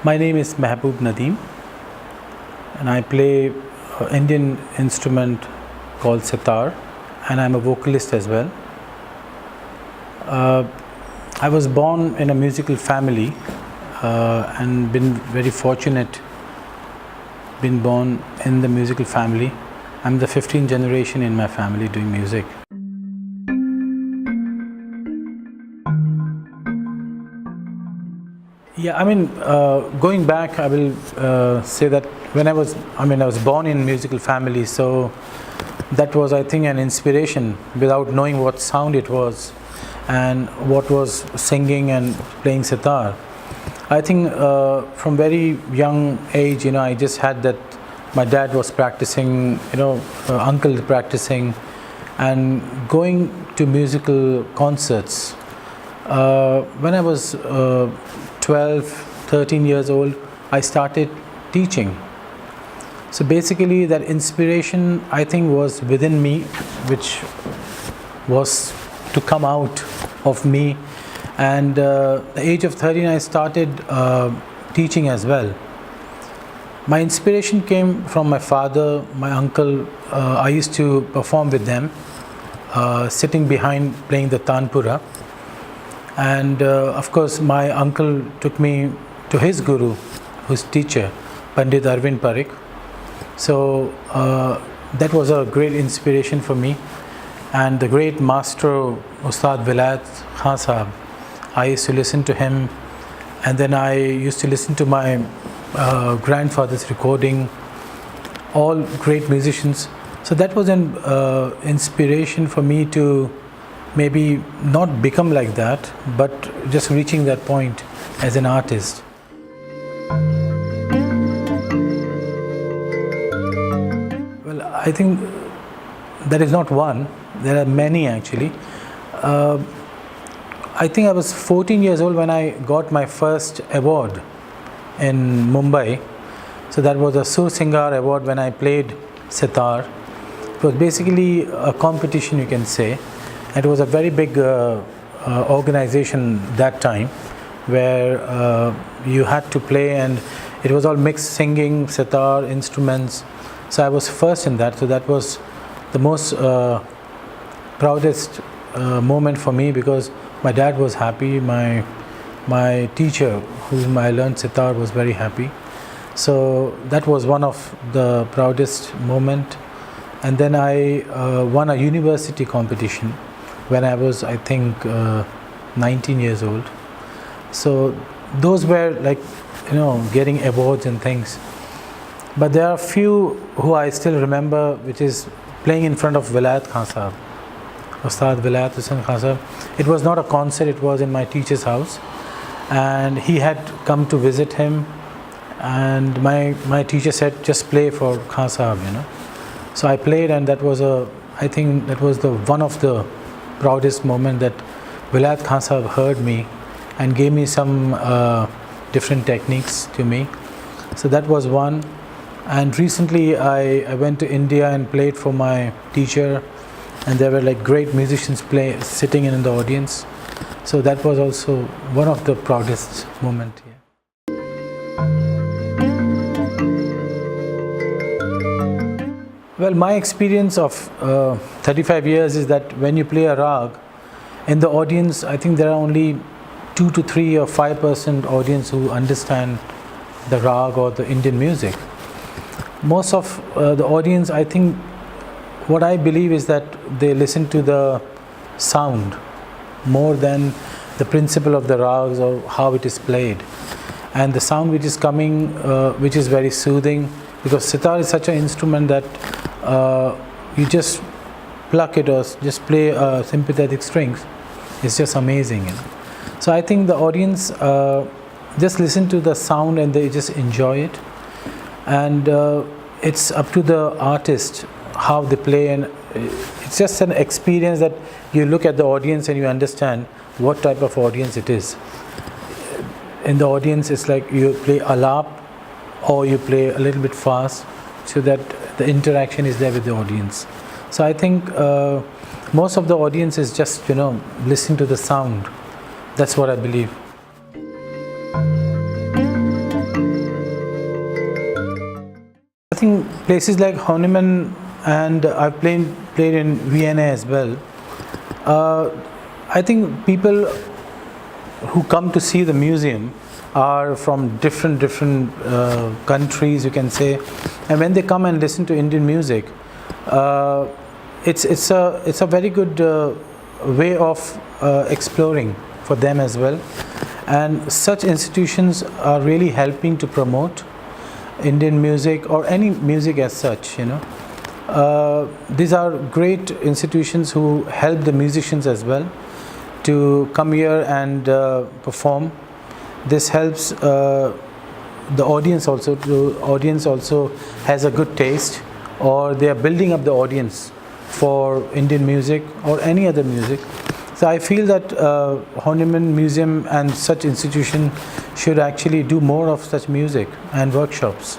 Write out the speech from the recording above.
My name is Mehboob Nadeem and I play an Indian instrument called sitar, and I'm a vocalist as well. I was born in a musical family and been very fortunate been born in the musical family. I'm the 15th generation in my family doing music. Yeah, going back, I will say that when I was born in a musical family, so that was, I think, an inspiration without knowing what sound it was and what was singing and playing sitar. I think from very young age, I just had that. My dad was practicing, uncle practicing, and going to musical concerts. When I was 12, 13 years old, I started teaching. So basically that inspiration, I think, was within me, which was to come out of me. And at the age of 13, I started teaching as well. My inspiration came from my father, my uncle. I used to perform with them, sitting behind playing the tanpura. And of course, my uncle took me to his guru, whose teacher, Pandit Arvind Parikh. So that was a great inspiration for me. And the great maestro, Ustad Vilayat Khan Sahab, I used to listen to him. And then I used to listen to my grandfather's recording, all great musicians. So that was an inspiration for me to maybe not become like that, but just reaching that point as an artist. Well, I think there is not one, there are many actually. I think I was 14 years old when I got my first award in Mumbai. So that was a Sur Singar award when I played sitar. It was basically a competition, you can say. It was a very big organization that time, where you had to play, and it was all mixed singing, sitar, instruments. So I was first in that. So that was the most proudest moment for me, because my dad was happy, my teacher, whom I learned sitar, was very happy. So that was one of the proudest moment. And then I won a university competition when I was, I think, 19 years old. So those were like, getting awards and things. But there are a few who I still remember, which is playing in front of Vilayat Khan Sahab, Ustad Vilayat Khan Sahab. It was not a concert, it was in my teacher's house. And he had come to visit him. And my teacher said, just play for Khan Sahab, So I played, and that was I think that was one of the proudest moment, that Vilayat Khan Sahab heard me and gave me some different techniques to me. So that was one. And recently I went to India and played for my teacher, and there were like great musicians sitting in the audience. So that was also one of the proudest moment here. Well, my experience of 35 years is that when you play a rag, in the audience, I think there are only 2 to 3 or 5% audience who understand the rag or the Indian music. Most of the audience, I think, what I believe is that they listen to the sound more than the principle of the rags or how it is played. And the sound which is coming, which is very soothing, because sitar is such an instrument that you just pluck it or just play sympathetic strings. It's just amazing. So I think the audience just listen to the sound and they just enjoy it. And it's up to the artist how they play, and it's just an experience that you look at the audience and you understand what type of audience it is. In the audience, it's like you play alap or you play a little bit fast, so that the interaction is there with the audience. So I think most of the audience is just listening to the sound. That's what I believe. I think places like Horniman, and I've played in Vienna as well. I think people who come to see the museum are from different countries, you can say, and when they come and listen to Indian music, it's a very good way of exploring for them as well. And such institutions are really helping to promote Indian music or any music as such, you know. These are great institutions who help the musicians as well to come here and perform. This helps the audience also. The audience also has a good taste, or they are building up the audience for Indian music or any other music. So I feel that Horniman Museum and such institution should actually do more of such music and workshops.